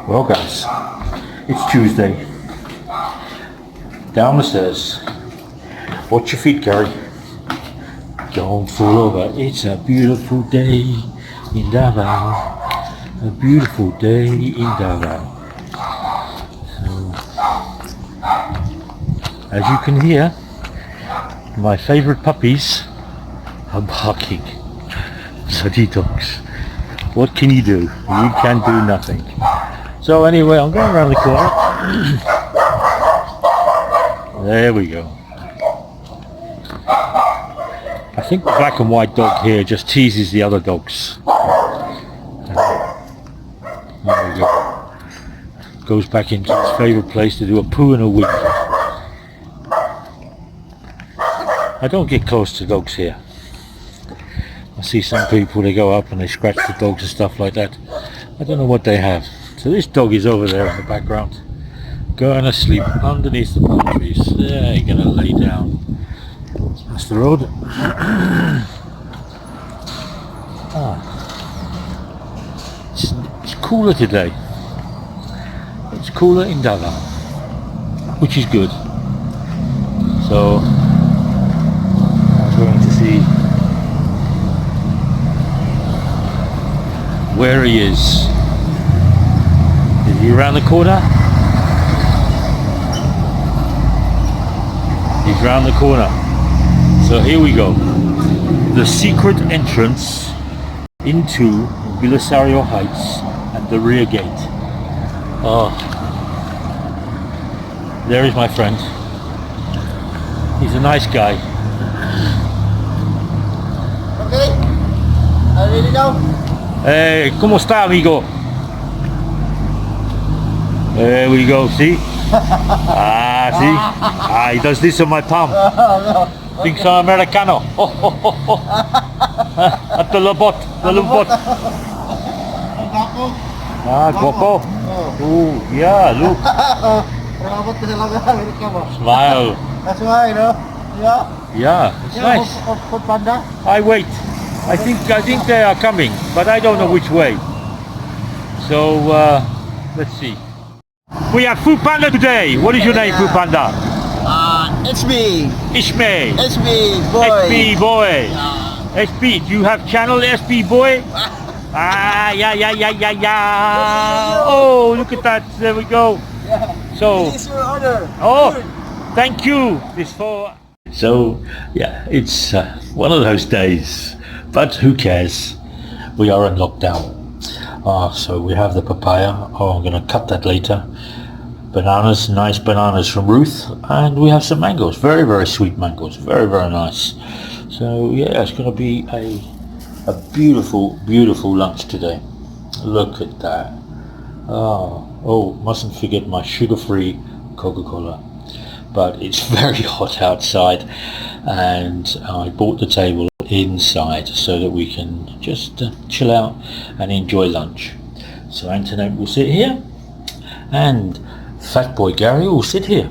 Well guys, it's Tuesday. Down the stairs. Watch your feet, Garry. Don't fall over. It's a beautiful day in Davao. A beautiful day in Davao. So, as you can hear, my favorite puppies are barking. Bloody dogs. What can you do? You can do nothing. So anyway, I'm going around the corner. There we go. I think the black and white dog here just teases the other dogs. There we go. Goes back into his favourite place to do a poo and a wee. I don't get close to dogs here. I see some people, they go up and they scratch the dogs and stuff like that. I don't know what they have. So this dog is over there in the background, going to sleep underneath the palm trees. There, you're going to lay down. That's the road. It's cooler today. It's cooler in Davao, which is good. So I'm going to see where he is. Is he around the corner? He's round the corner. So here we go. The secret entrance into Belisario Heights at the rear gate. Oh, there is my friend. He's a nice guy. Okay, are you ready now? Hey, ¿cómo está, amigo? There we go, see? See? He does this on my palm. Thinks I'm Americano. At the lobot, the lobot. Guapo. Oh, yeah, look. Smile. That's why, no? Yeah. Yeah, it's nice. Food panda. I wait. I think they are coming, but I don't know which way. So let's see. We have Food Panda today. What is your name, Food Panda? It's me. Ishmael. SB boy. SB boy. SB. Do you have channel SB boy? Yeah. Oh, look at that. There we go. So. This is your order. Oh, thank you. This for. So yeah, it's one of those days. But who cares? We are in lockdown. So we have the papaya. Oh, I'm going to cut that later. Bananas, nice bananas from Ruth. And we have some mangoes. Very, very sweet mangoes. Very, very nice. So yeah, it's going to be a beautiful, beautiful lunch today. Look at that. Oh, mustn't forget my sugar-free Coca-Cola. But it's very hot outside. And I bought the table inside so that we can just chill out and enjoy lunch. So Antoinette will sit here and fat boy Garry will sit here.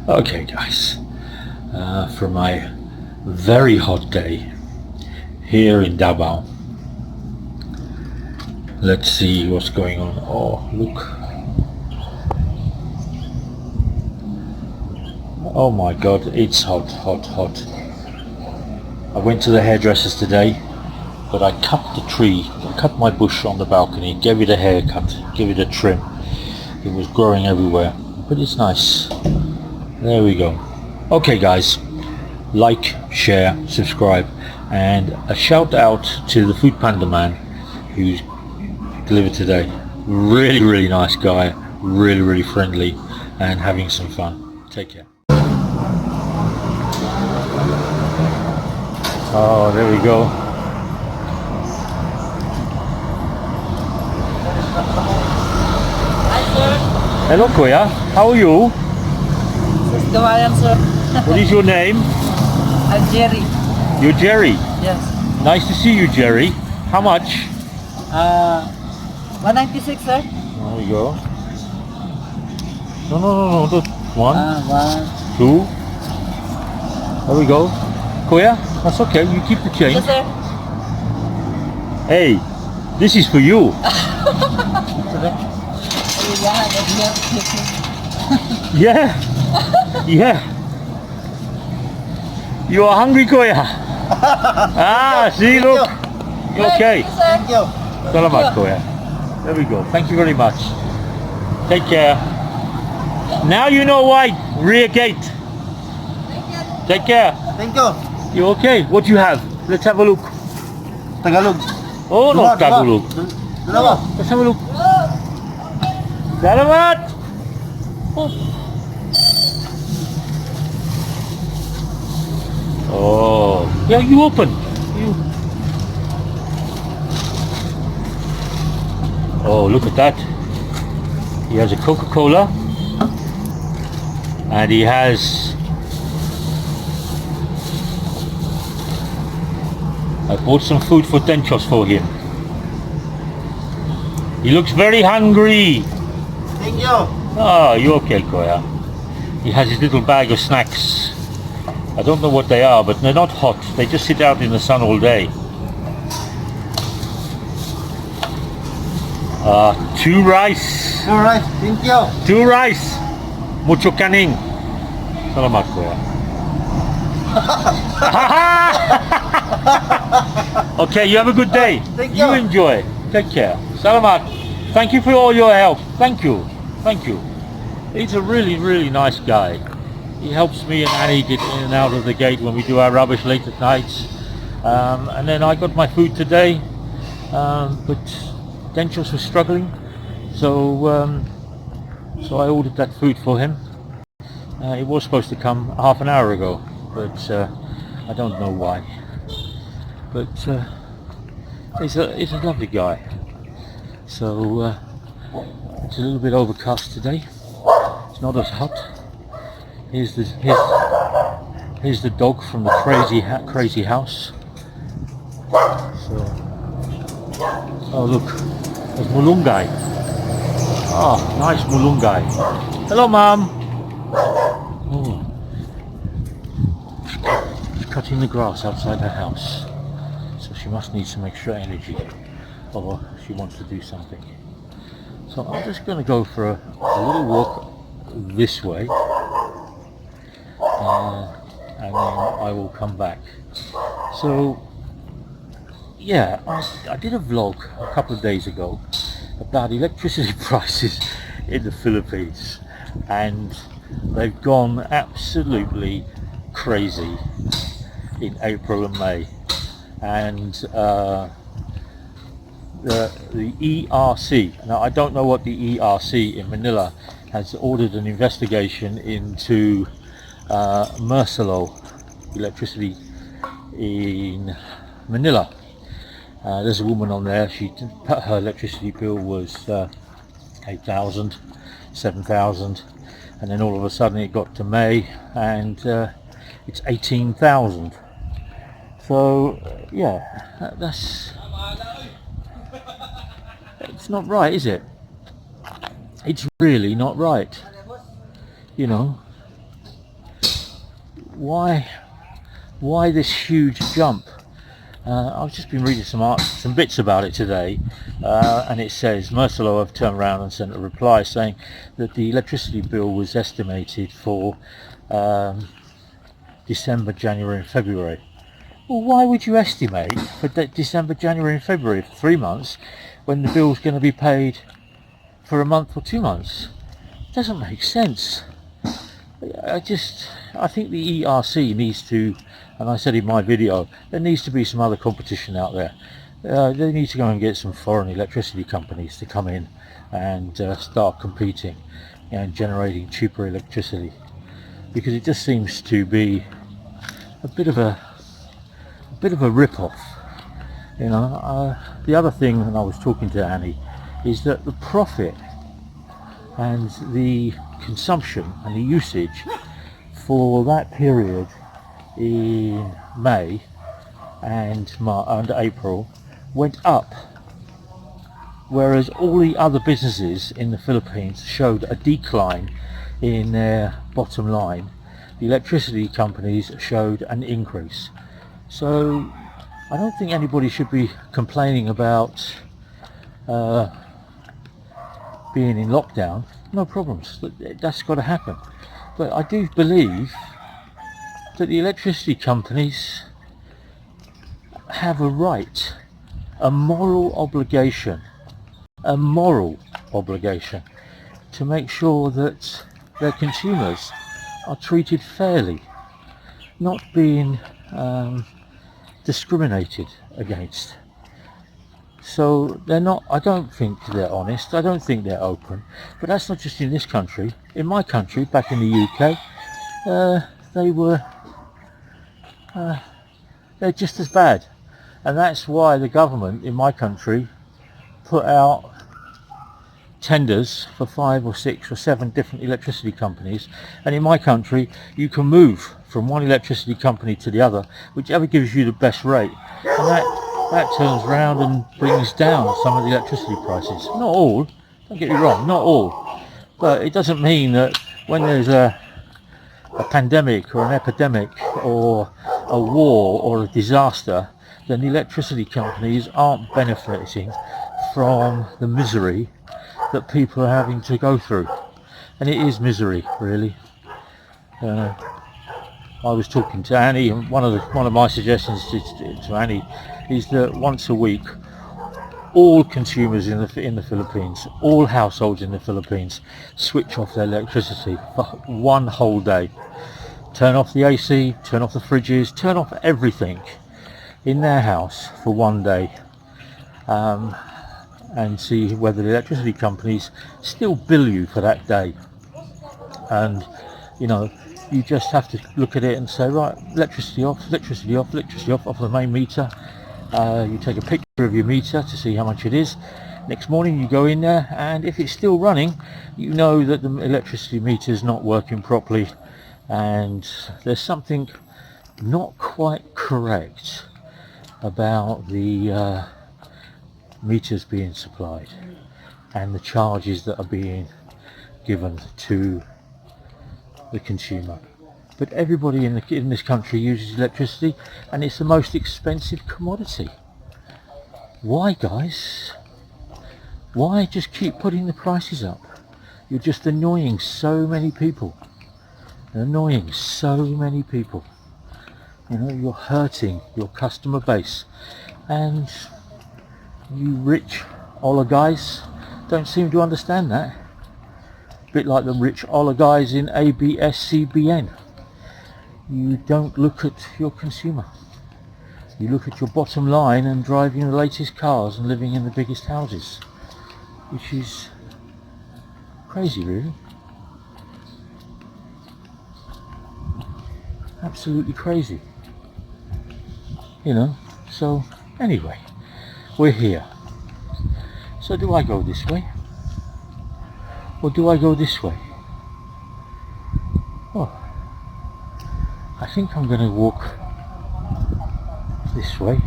Okay guys, for my very hot day here in Davao, let's see what's going on. Oh, look. Oh my god, it's hot. I went to the hairdressers today, but I cut the tree, cut my bush on the balcony, gave it a haircut, gave it a trim. It was growing everywhere, but it's nice. There we go. Okay guys, like, share, subscribe, and a shout out to the Food Panda man who's delivered today. Really, really nice guy, really, really friendly, and having some fun. Take care. Oh, there we go. Hi, sir. Hello, Kuya. How are you? This is Gawayan, sir. What is your name? I'm Jerry. You're Jerry. Yes. Nice to see you, Jerry. How much? 196, sir. There we go. No. One, One. two. There we go. Kuya, that's okay. You keep the change. Yes, sir. Hey, this is for you. Yeah, that's Yeah, yeah. You are hungry, Kuya? See, look. You okay? Thank you. Salamat, Kuya. There we go. Thank you very much. Take care. Now you know why. Rear gate. Take care. Thank you. You okay? What do you have? Let's have a look. Tagalog. Oh, no, Tagalog. Dalawa. Let's have a look. Salamat! Oh. Yeah, you open. You. Oh, look at that. He has a Coca-Cola. And he has... I bought some food for Tenchos for him. He looks very hungry. Thank you. Oh, you okay, Koya? He has his little bag of snacks. I don't know what they are, but they're not hot. They just sit out in the sun all day. 2 rice. Alright, thank you. 2 rice. Mucho kaning. Salamat, Koya. Okay, you have a good day. Thank You you. enjoy. Take care. Salamat. Thank you for all your help. Thank you. Thank you. He's a really, really nice guy. He helps me and Annie get in and out of the gate when we do our rubbish late at nights. And then I got my food today, but Denchos was struggling, so I ordered that food for him. It was supposed to come half an hour ago, but I don't know why. But he's a lovely guy. So it's a little bit overcast today. It's not as hot. Here's the dog from the crazy house. So, oh look, there's Mulungai. Oh, nice Mulungai. Hello, Mom. Oh, she's cutting the grass outside her house, so she must need some extra energy, or she wants to do something. So I'm just going to go for a little walk this way, and then I will come back. So yeah, I did a vlog a couple of days ago about electricity prices in the Philippines, and they've gone absolutely crazy in April and May. And the ERC, now I don't know what the ERC in Manila has ordered an investigation into Mercelo electricity in Manila. There's a woman on there, her electricity bill was 8,000, 7,000, and then all of a sudden it got to May and it's 18,000. So yeah, it's not right, is it? It's really not right. You know, why this huge jump? I've just been reading some bits about it today, and it says Mercelo have turned around and sent a reply saying that the electricity bill was estimated for December, January and February. Well, why would you estimate for December, January and February for 3 months when the bill's going to be paid for a month or 2 months? It doesn't make sense. I think the ERC needs to, and I said in my video, there needs to be some other competition out there. They need to go and get some foreign electricity companies to come in and start competing and generating cheaper electricity, because it just seems to be a bit of a rip-off. You know, the other thing, and I was talking to Annie, is that the profit and the consumption and the usage for that period in May and April went up, whereas all the other businesses in the Philippines showed a decline in their bottom line. The electricity companies showed an increase. So I don't think anybody should be complaining about being in lockdown, no problems. That's got to happen. But I do believe that the electricity companies have a right, a moral obligation to make sure that their consumers are treated fairly, not being discriminated against. So they're not, I don't think they're honest, I don't think they're open. But that's not just in this country. In my country, back in the UK, they're just as bad. And that's why the government in my country put out tenders for 5 or 6 or 7 different electricity companies. And in my country, you can move from one electricity company to the other, whichever gives you the best rate. And that turns round and brings down some of the electricity prices. Not all, don't get me wrong, not all. But it doesn't mean that when there's a pandemic or an epidemic or a war or a disaster, then the electricity companies aren't benefiting from the misery that people are having to go through. And it is misery, really. I was talking to Annie, and one of my suggestions to Annie is that once a week, all consumers in the Philippines, all households in the Philippines, switch off their electricity for one whole day. Turn off the AC, turn off the fridges, turn off everything in their house for one day, and see whether the electricity companies still bill you for that day. And you just have to look at it and say, right, electricity off off the main meter. You take a picture of your meter to see how much it is. Next morning you go in there, and if it's still running, you know that the electricity meter is not working properly, and there's something not quite correct about the meters being supplied and the charges that are being given to the consumer. But everybody in this country uses electricity, and it's the most expensive commodity. Why, guys? Why just keep putting the prices up? You're just annoying so many people. You're hurting your customer base, and you rich oligarchs don't seem to understand that. A bit like the rich oligarchs in ABS-CBN. You don't look at your consumer. You look at your bottom line and driving the latest cars and living in the biggest houses, which is crazy, really. Absolutely crazy. So anyway, we're here. So do I go this way? Or do I go this way? Oh, I think I'm going to walk this way.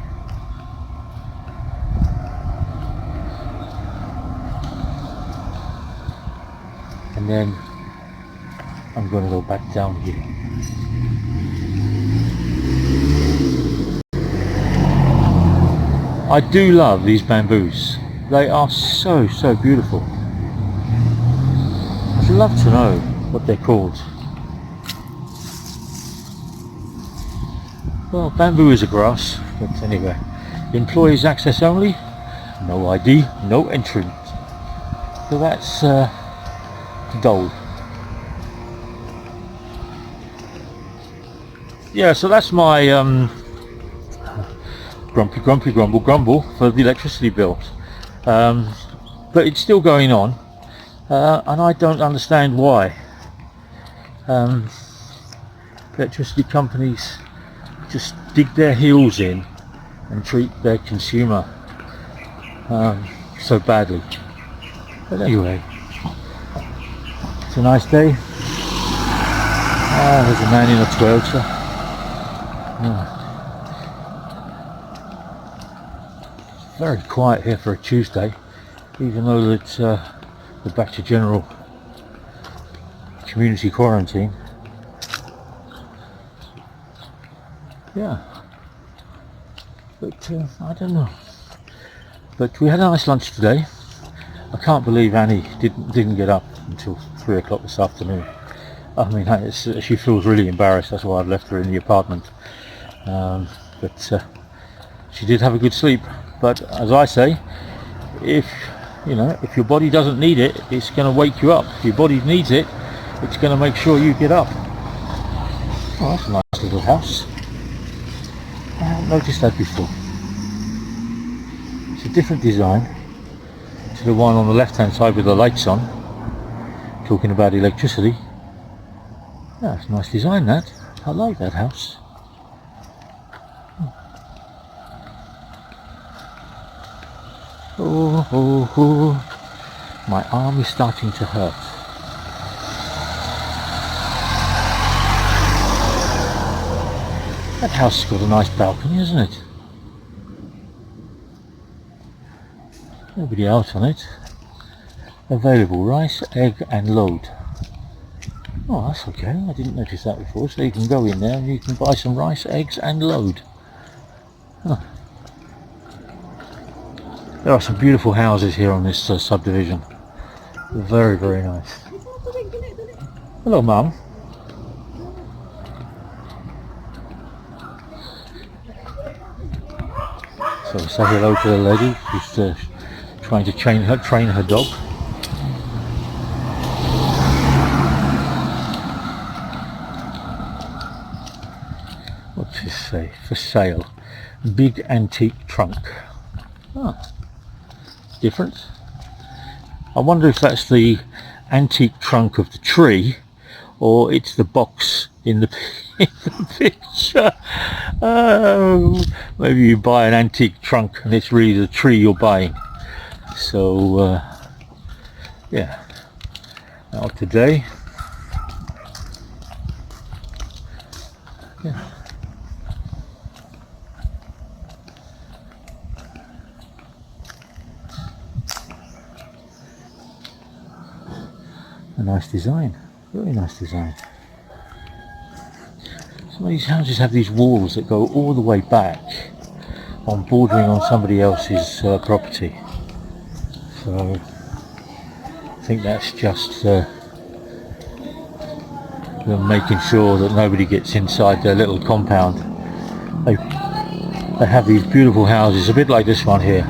And then I'm going to go back down here. I do love these bamboos. They are so beautiful. I'd love to know what they're called. Well, bamboo is a grass, but anyway. Employees access only, no ID, no entrance. So that's gold. Yeah, so that's my grumpy grumble for the electricity bill. But it's still going on, and I don't understand why. Electricity companies just dig their heels in and treat their consumer so badly. But anyway, it's a nice day. There's a man in a Toyota. Very quiet here for a Tuesday, even though it's we're back to general community quarantine. Yeah, but I don't know. But we had a nice lunch today. I can't believe Annie didn't get up until 3 o'clock this afternoon. I mean, she feels really embarrassed. That's why I've left her in the apartment. But she did have a good sleep. But as I say, if your body doesn't need it, it's going to wake you up. If your body needs it, it's going to make sure you get up. Oh, that's a nice little house. I haven't noticed that before. It's a different design to the one on the left hand side with the lights on, talking about electricity. Yeah, it's a nice design, that. I like that house. Oh, my arm is starting to hurt. That house has got a nice balcony, hasn't it? Nobody else on it. Available rice, egg and load. Oh, that's okay. I didn't notice that before. So you can go in there and you can buy some rice, eggs and load. Huh. There are some beautiful houses here on this subdivision. Very, very nice. Hello, Mum. So I say hello to the lady who's trying to train her dog. What's this say? For sale. Big antique trunk. Ah, different. I wonder if that's the antique trunk of the tree, or it's the box in the picture. Maybe you buy an antique trunk and it's really the tree you're buying. So yeah, now today, yeah. A nice design, very nice design. Some of these houses have these walls that go all the way back, bordering on somebody else's property. So I think that's just them making sure that nobody gets inside their little compound. They have these beautiful houses, a bit like this one here.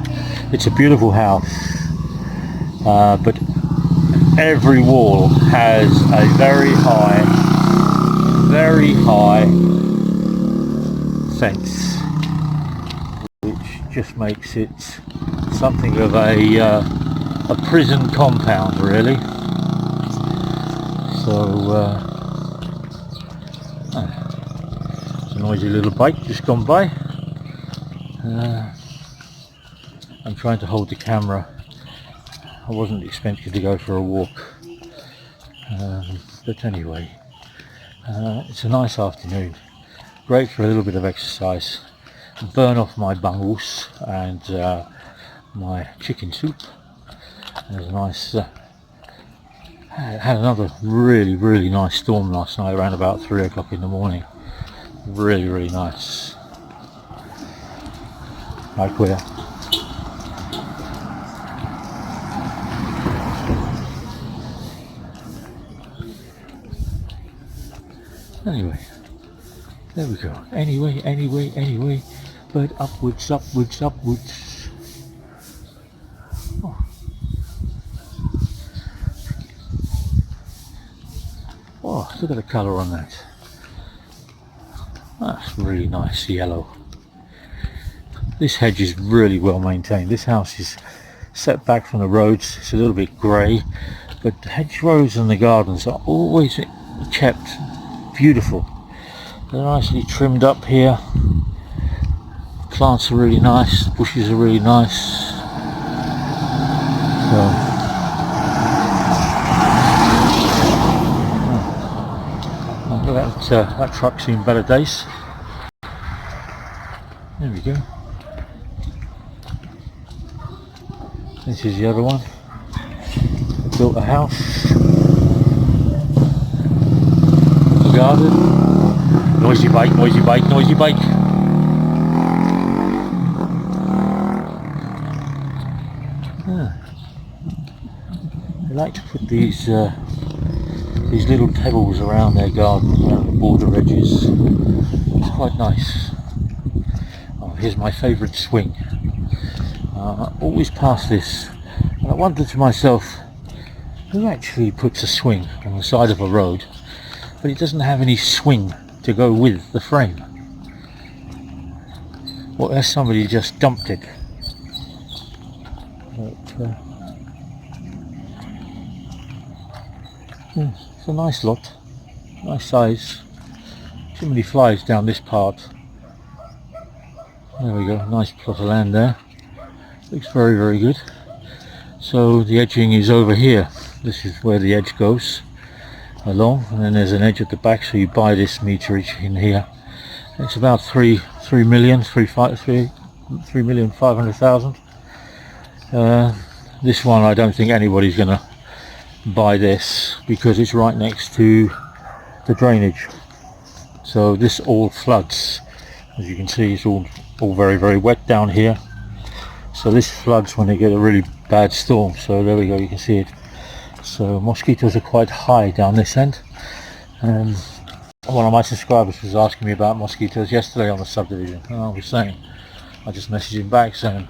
It's a beautiful house, but every wall has a very high fence, which just makes it something of a prison compound, really. So it's a noisy little bike just gone by. I'm trying to hold the camera. I wasn't expecting to go for a walk, but anyway, it's a nice afternoon, great for a little bit of exercise, burn off my bungles and my chicken soup. There's a nice, had another really nice storm last night around about 3 o'clock in the morning. Really nice. Right, queer. Anyway, there we go. Anyway, but upwards. Oh, look at the colour on that. That's really nice yellow. This hedge is really well maintained. This house is set back from the roads. It's a little bit grey, but the hedgerows and the gardens are always kept beautiful. They're nicely trimmed up here. Plants are really nice. Bushes are really nice. So that truck's seen better days. There we go. This is the other one. Built a house, garden. Noisy bike. like to put these little pebbles around their garden, around the border edges. It's quite nice. Oh, here's my favourite swing. I always pass this and I wonder to myself, who actually puts a swing on the side of a road but it doesn't have any swing to go with the frame? Well, unless somebody just dumped it. But, yeah, it's a nice lot, nice size. Too many flies down this part. There we go, nice plot of land there. Looks very, very good. So the edging is over here. This is where the edge goes along, and then there's an edge at the back, so you buy this meterage in here. It's about 3,500,000. This one, I don't think anybody's gonna buy this because it's right next to the drainage, so this all floods. As you can see, it's all very, very wet down here, so this floods when they get a really bad storm. So there we go, you can see it. So mosquitoes are quite high down this end. One of my subscribers was asking me about mosquitoes yesterday on the subdivision, and I was saying, I just messaged him back saying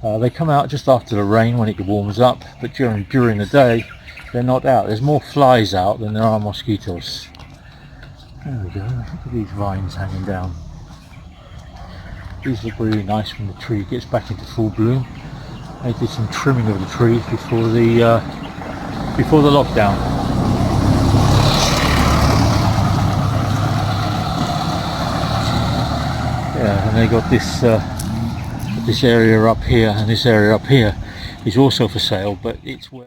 they come out just after the rain when it warms up, but during the day they're not out. There's more flies out than there are mosquitoes. There we go, look at these vines hanging down. These look really nice when the tree gets back into full bloom. I did some trimming of the trees before the lockdown. Yeah, and they got this area up here, and this area up here is also for sale, but it's where